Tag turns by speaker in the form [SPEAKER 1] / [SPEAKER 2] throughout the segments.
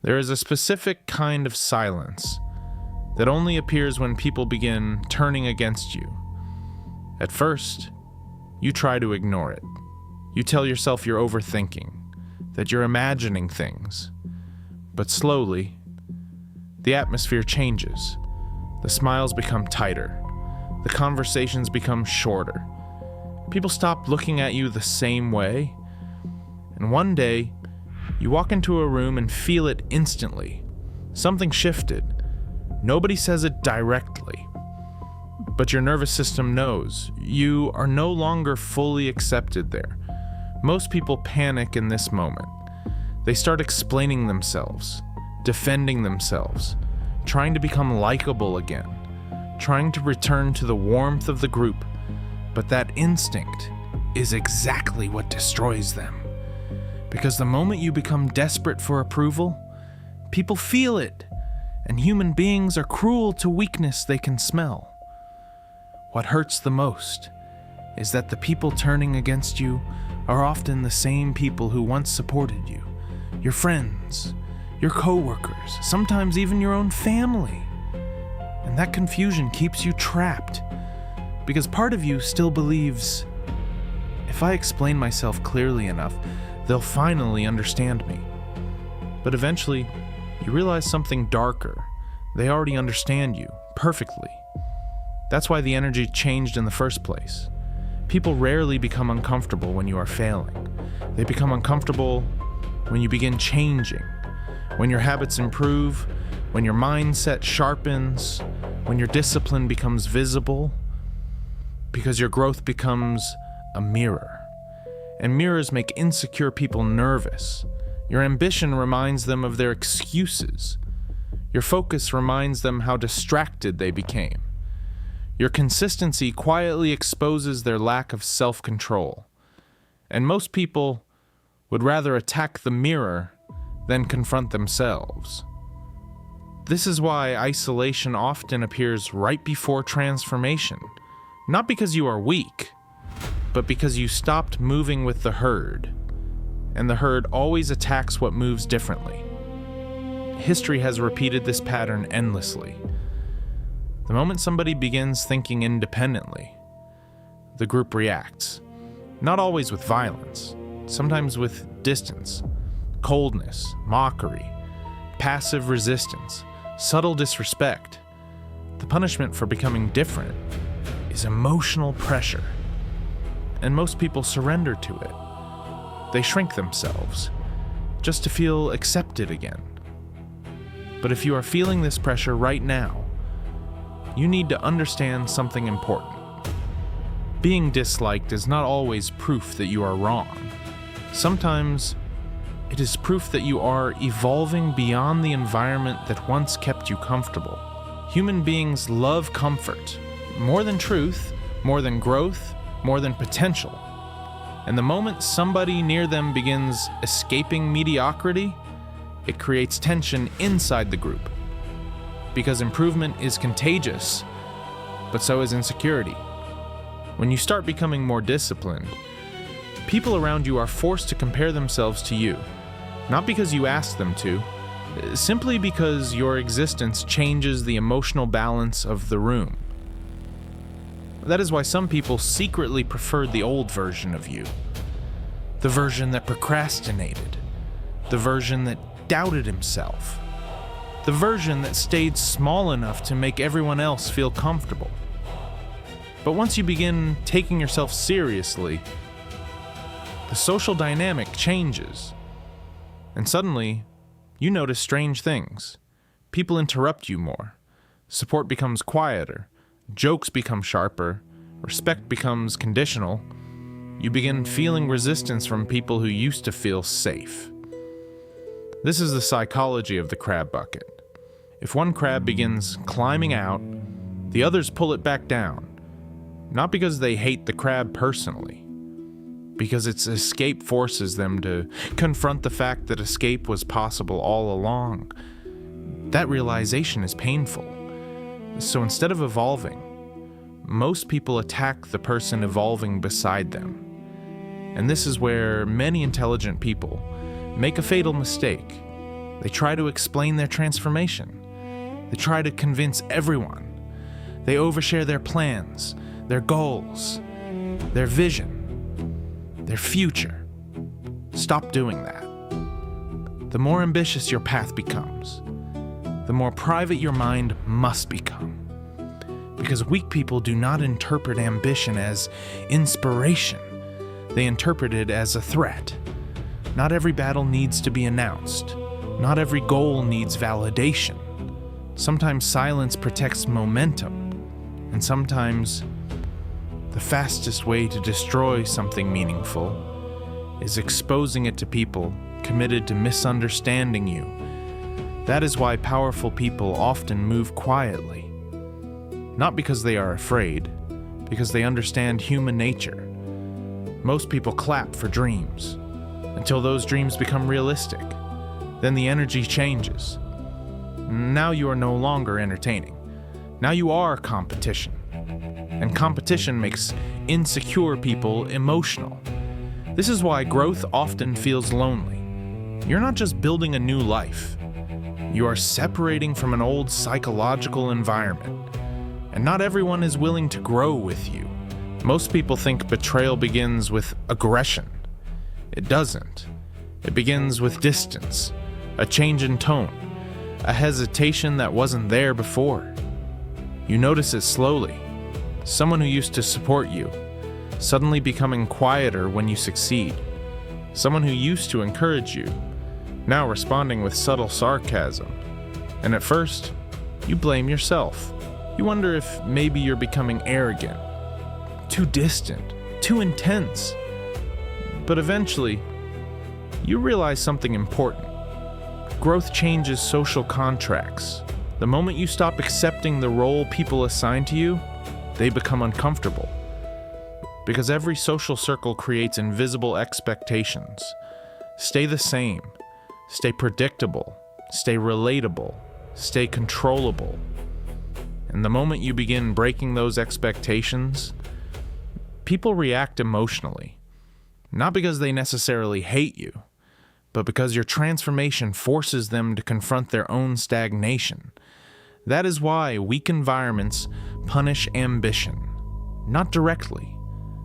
[SPEAKER 1] There is a specific kind of silence that only appears when people begin turning against you. At first, you try to ignore it. You tell yourself you're overthinking, that you're imagining things. But slowly, the atmosphere changes. The smiles become tighter. The conversations become shorter. People stop looking at you the same way. And one day, you walk into a room and feel it instantly. Something shifted. Nobody says it directly. But your nervous system knows. You are no longer fully accepted there. Most people panic in this moment. They start explaining themselves, defending themselves, trying to become likable again, trying to return to the warmth of the group. But that instinct is exactly what destroys them. Because the moment you become desperate for approval, people feel it, and human beings are cruel to weakness they can smell. What hurts the most is that the people turning against you are often the same people who once supported you, your friends, your coworkers, sometimes even your own family. And that confusion keeps you trapped, because part of you still believes, if I explain myself clearly enough, they'll finally understand me. But eventually, you realize something darker. They already understand you perfectly. That's why the energy changed in the first place. People rarely become uncomfortable when you are failing. They become uncomfortable when you begin changing, when your habits improve, when your mindset sharpens, when your discipline becomes visible, because your growth becomes a mirror. And mirrors make insecure people nervous. Your ambition reminds them of their excuses. Your focus reminds them how distracted they became. Your consistency quietly exposes their lack of self-control. And most people would rather attack the mirror than confront themselves. This is why isolation often appears right before transformation. Not because you are weak, but because you stopped moving with the herd. And the herd always attacks what moves differently. History has repeated this pattern endlessly. The moment somebody begins thinking independently, the group reacts. Not always with violence, sometimes with distance, coldness, mockery, passive resistance, subtle disrespect. The punishment for becoming different is emotional pressure. And most people surrender to it. They shrink themselves, just to feel accepted again. But if you are feeling this pressure right now, you need to understand something important. Being disliked is not always proof that you are wrong. Sometimes it is proof that you are evolving beyond the environment that once kept you comfortable. Human beings love comfort, more than truth, more than growth, more than potential. And the moment somebody near them begins escaping mediocrity, it creates tension inside the group. Because improvement is contagious, but so is insecurity. When you start becoming more disciplined, people around you are forced to compare themselves to you, not because you ask them to, simply because your existence changes the emotional balance of the room. That is why some people secretly preferred the old version of you. The version that procrastinated. The version that doubted himself. The version that stayed small enough to make everyone else feel comfortable. But once you begin taking yourself seriously, the social dynamic changes. And suddenly, you notice strange things. People interrupt you more. Support becomes quieter. Jokes become sharper, respect becomes conditional. You begin feeling resistance from people who used to feel safe. This is the psychology of the crab bucket. If one crab begins climbing out, the others pull it back down. Not because they hate the crab personally, because its escape forces them to confront the fact that escape was possible all along. That realization is painful. So instead of evolving, most people attack the person evolving beside them. And this is where many intelligent people make a fatal mistake. They try to explain their transformation. They try to convince everyone. They overshare their plans, their goals, their vision, their future. Stop doing that. The more ambitious your path becomes, the more private your mind must become. Because weak people do not interpret ambition as inspiration. They interpret it as a threat. Not every battle needs to be announced. Not every goal needs validation. Sometimes silence protects momentum, and sometimes the fastest way to destroy something meaningful is exposing it to people committed to misunderstanding you. That is why powerful people often move quietly. Not because they are afraid, because they understand human nature. Most people clap for dreams until those dreams become realistic. Then the energy changes. Now you are no longer entertaining. Now you are competition. And competition makes insecure people emotional. This is why growth often feels lonely. You're not just building a new life. You are separating from an old psychological environment. And not everyone is willing to grow with you. Most people think betrayal begins with aggression. It doesn't. It begins with distance, a change in tone, a hesitation that wasn't there before. You notice it slowly. Someone who used to support you, suddenly becoming quieter when you succeed. Someone who used to encourage you, now responding with subtle sarcasm. And at first, you blame yourself. You wonder if maybe you're becoming arrogant, too distant, too intense. But eventually, you realize something important. Growth changes social contracts. The moment you stop accepting the role people assign to you, they become uncomfortable. Because every social circle creates invisible expectations. Stay the same. Stay predictable. Stay relatable. Stay controllable. And the moment you begin breaking those expectations, people react emotionally. Not because they necessarily hate you, but because your transformation forces them to confront their own stagnation. That is why weak environments punish ambition. Not directly,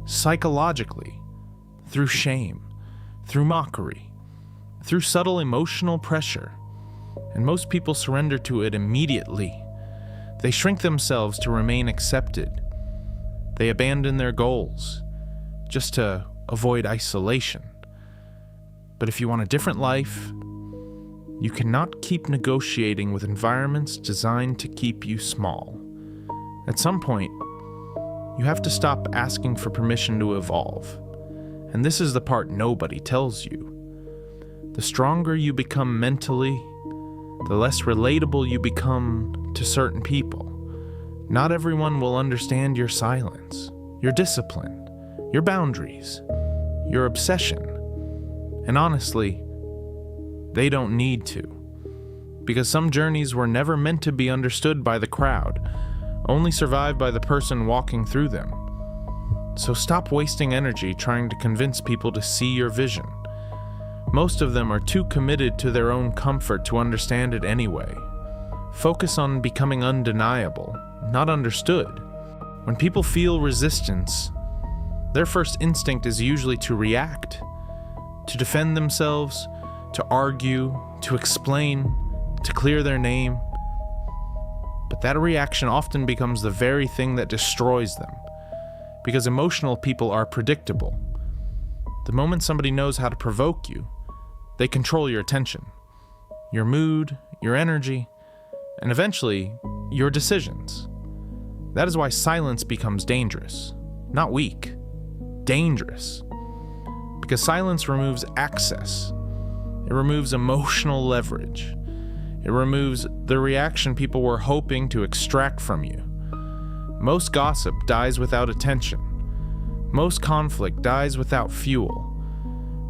[SPEAKER 1] psychologically, through shame, through mockery, through subtle emotional pressure. And most people surrender to it immediately. They shrink themselves to remain accepted. They abandon their goals, just to avoid isolation. But if you want a different life, you cannot keep negotiating with environments designed to keep you small. At some point, you have to stop asking for permission to evolve. And this is the part nobody tells you. The stronger you become mentally, the less relatable you become to certain people. Not everyone will understand your silence, your discipline, your boundaries, your obsession. And honestly, they don't need to. Because some journeys were never meant to be understood by the crowd, only survived by the person walking through them. So stop wasting energy trying to convince people to see your vision. Most of them are too committed to their own comfort to understand it anyway. Focus on becoming undeniable, not understood. When people feel resistance, their first instinct is usually to react, to defend themselves, to argue, to explain, to clear their name. But that reaction often becomes the very thing that destroys them, because emotional people are predictable. The moment somebody knows how to provoke you, they control your attention, your mood, your energy, and eventually, your decisions. That is why silence becomes dangerous, not weak, dangerous. Because silence removes access. It removes emotional leverage. It removes the reaction people were hoping to extract from you. Most gossip dies without attention. Most conflict dies without fuel.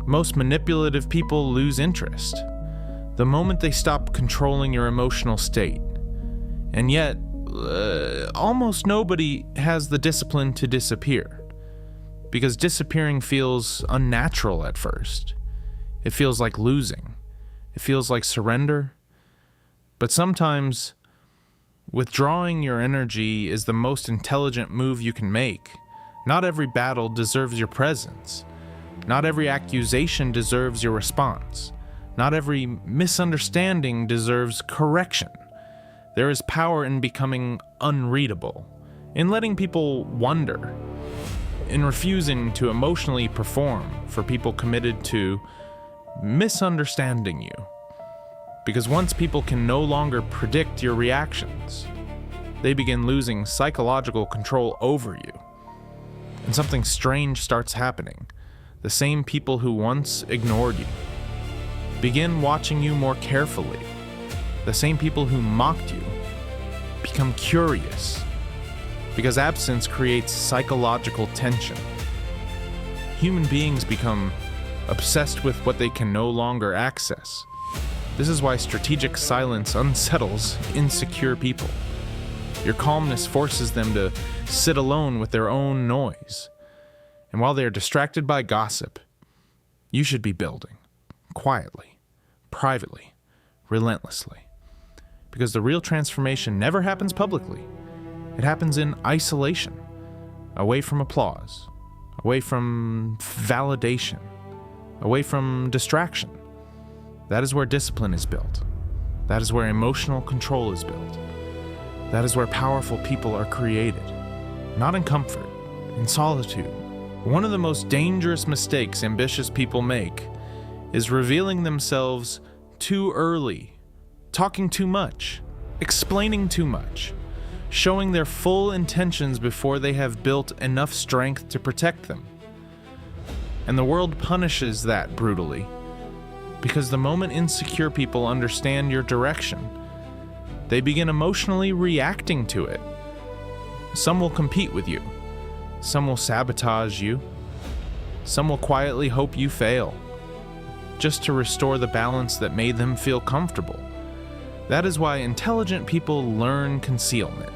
[SPEAKER 1] Most manipulative people lose interest the moment they stop controlling your emotional state. And yet, almost nobody has the discipline to disappear. Because disappearing feels unnatural at first. It feels like losing. It feels like surrender. But sometimes, withdrawing your energy is the most intelligent move you can make. Not every battle deserves your presence. Not every accusation deserves your response. Not every misunderstanding deserves correction. There is power in becoming unreadable, in letting people wonder, in refusing to emotionally perform for people committed to misunderstanding you. Because once people can no longer predict your reactions, they begin losing psychological control over you. And something strange starts happening. The same people who once ignored you begin watching you more carefully. The same people who mocked you become curious, because absence creates psychological tension. Human beings become obsessed with what they can no longer access. This is why strategic silence unsettles insecure people. Your calmness forces them to sit alone with their own noise. And while they are distracted by gossip, you should be building. Quietly, privately, relentlessly. Because the real transformation never happens publicly. It happens in isolation, away from applause, away from validation, away from distraction. That is where discipline is built. That is where emotional control is built. That is where powerful people are created. Not in comfort, in solitude. One of the most dangerous mistakes ambitious people make is revealing themselves too early, talking too much, explaining too much, showing their full intentions before they have built enough strength to protect them. And the world punishes that brutally, because the moment insecure people understand your direction, they begin emotionally reacting to it. Some will compete with you. Some will sabotage you. Some will quietly hope you fail, just to restore the balance that made them feel comfortable. That is why intelligent people learn concealment,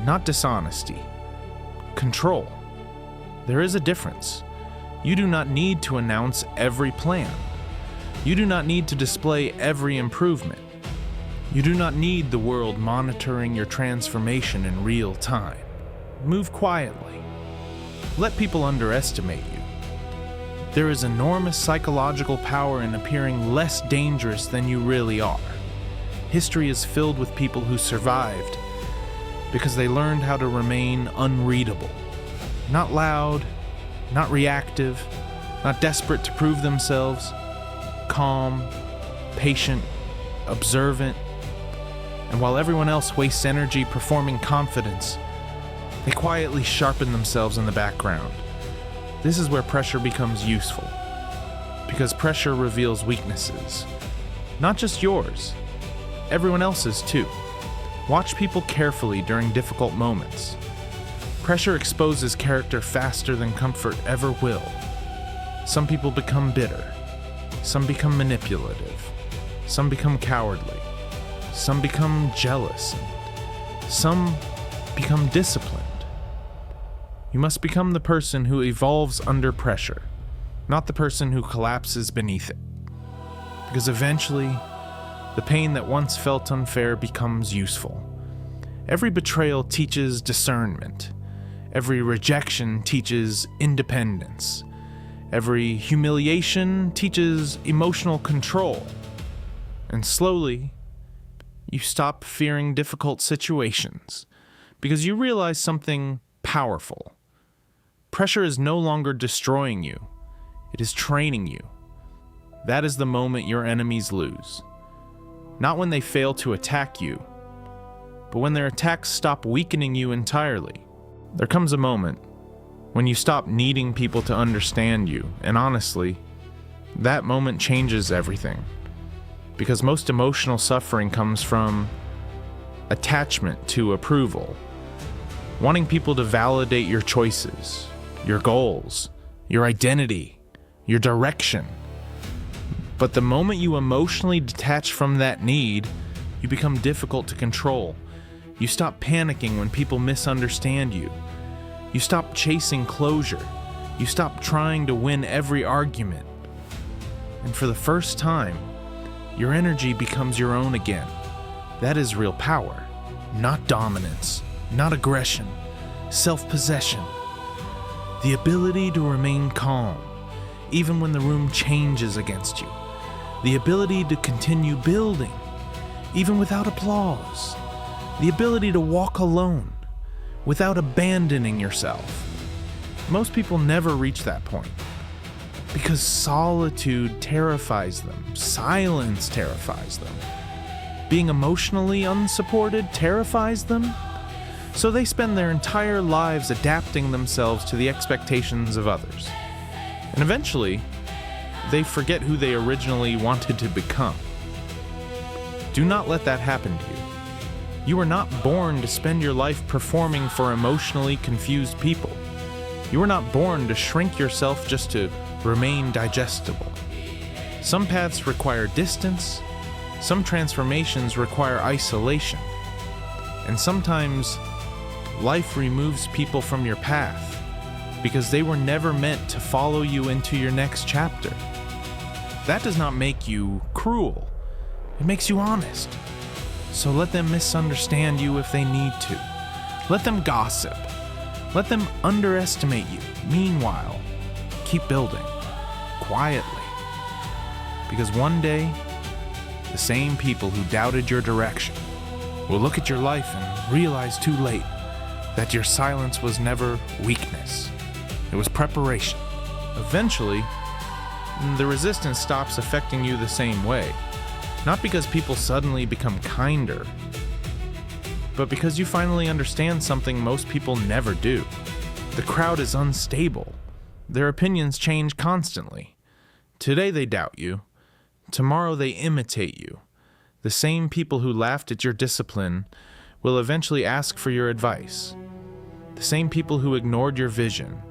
[SPEAKER 1] not dishonesty. Control. There is a difference. You do not need to announce every plan. You do not need to display every improvement. You do not need the world monitoring your transformation in real time. Move quietly. Let people underestimate you. There is enormous psychological power in appearing less dangerous than you really are. History is filled with people who survived because they learned how to remain unreadable. Not loud, not reactive, not desperate to prove themselves. Calm, patient, observant. And while everyone else wastes energy performing confidence, they quietly sharpen themselves in the background. This is where pressure becomes useful, because pressure reveals weaknesses. Not just yours, everyone else's too. Watch people carefully during difficult moments. Pressure exposes character faster than comfort ever will. Some people become bitter. Some become manipulative. Some become cowardly. Some become jealous. Some become disciplined. You must become the person who evolves under pressure, not the person who collapses beneath it. Because eventually, the pain that once felt unfair becomes useful. Every betrayal teaches discernment. Every rejection teaches independence. Every humiliation teaches emotional control. And slowly, you stop fearing difficult situations because you realize something powerful. Pressure is no longer destroying you. It is training you. That is the moment your enemies lose. Not when they fail to attack you, but when their attacks stop weakening you entirely. There comes a moment when you stop needing people to understand you, and honestly, that moment changes everything. Because most emotional suffering comes from attachment to approval. Wanting people to validate your choices, your goals, your identity, your direction. But the moment you emotionally detach from that need, you become difficult to control. You stop panicking when people misunderstand you. You stop chasing closure. You stop trying to win every argument. And for the first time, your energy becomes your own again. That is real power, not dominance, not aggression, self-possession. The ability to remain calm, even when the room changes against you. The ability to continue building, even without applause. The ability to walk alone, without abandoning yourself. Most people never reach that point, because solitude terrifies them, silence terrifies them. Being emotionally unsupported terrifies them, so they spend their entire lives adapting themselves to the expectations of others. And eventually, they forget who they originally wanted to become. Do not let that happen to you. You were not born to spend your life performing for emotionally confused people. You were not born to shrink yourself just to remain digestible. Some paths require distance, some transformations require isolation, and sometimes life removes people from your path because they were never meant to follow you into your next chapter. That does not make you cruel. It makes you honest. So let them misunderstand you if they need to. Let them gossip. Let them underestimate you. Meanwhile, keep building, quietly. Because one day, the same people who doubted your direction will look at your life and realize too late that your silence was never weakness. It was preparation. Eventually, the resistance stops affecting you the same way. Not because people suddenly become kinder, but because you finally understand something most people never do. The crowd is unstable. Their opinions change constantly. Today they doubt you. Tomorrow they imitate you. The same people who laughed at your discipline will eventually ask for your advice. The same people who ignored your vision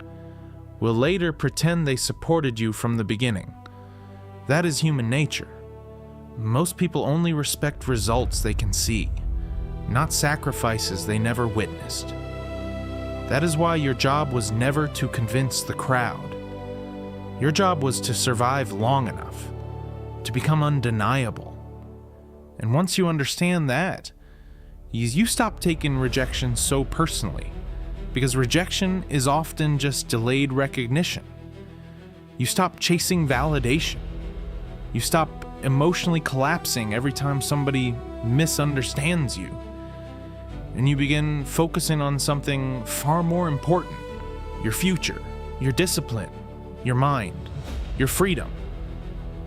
[SPEAKER 1] will later pretend they supported you from the beginning. That is human nature. Most people only respect results they can see, not sacrifices they never witnessed. That is why your job was never to convince the crowd. Your job was to survive long enough, to become undeniable. And once you understand that, you stop taking rejection so personally, because rejection is often just delayed recognition. You stop chasing validation. You stop emotionally collapsing every time somebody misunderstands you. And you begin focusing on something far more important: your future, your discipline, your mind, your freedom.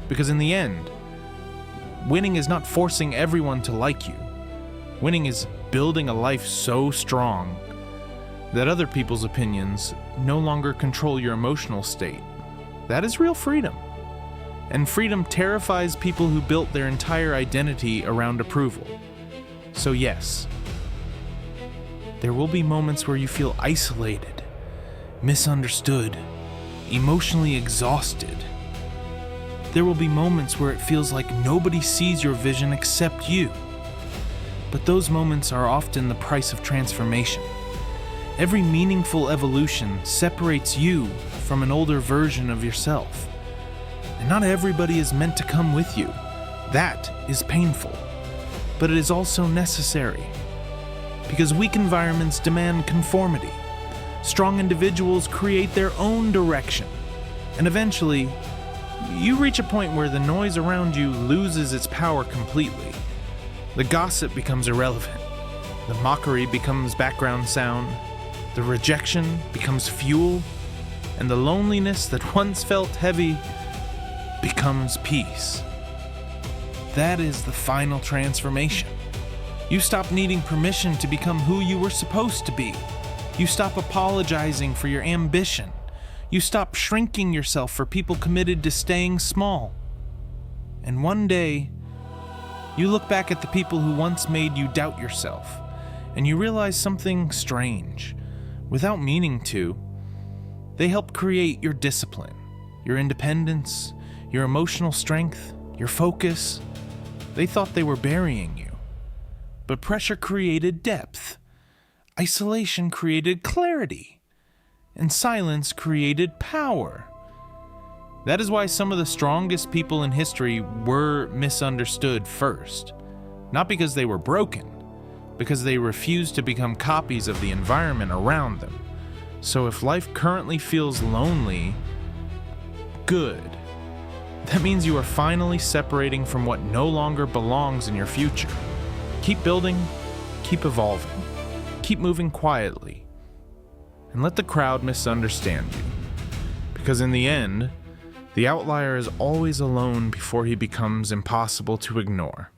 [SPEAKER 1] Because in the end, winning is not forcing everyone to like you. Winning is building a life so strong that other people's opinions no longer control your emotional state. That is real freedom. And freedom terrifies people who built their entire identity around approval. So yes, there will be moments where you feel isolated, misunderstood, emotionally exhausted. There will be moments where it feels like nobody sees your vision except you. But those moments are often the price of transformation. Every meaningful evolution separates you from an older version of yourself. And not everybody is meant to come with you. That is painful, but it is also necessary. Because weak environments demand conformity. Strong individuals create their own direction. And eventually, you reach a point where the noise around you loses its power completely. The gossip becomes irrelevant. The mockery becomes background sound. The rejection becomes fuel. And the loneliness that once felt heavy becomes peace. That is the final transformation. You stop needing permission to become who you were supposed to be. You stop apologizing for your ambition. You stop shrinking yourself for people committed to staying small. And one day, you look back at the people who once made you doubt yourself, and you realize something strange. Without meaning to, they help create your discipline, your independence, your emotional strength, your focus. They thought they were burying you. But pressure created depth. Isolation created clarity. And silence created power. That is why some of the strongest people in history were misunderstood first. Not because they were broken, because they refused to become copies of the environment around them. So if life currently feels lonely, good. That means you are finally separating from what no longer belongs in your future. Keep building, keep evolving, keep moving quietly, and let the crowd misunderstand you. Because in the end, the outlier is always alone before he becomes impossible to ignore.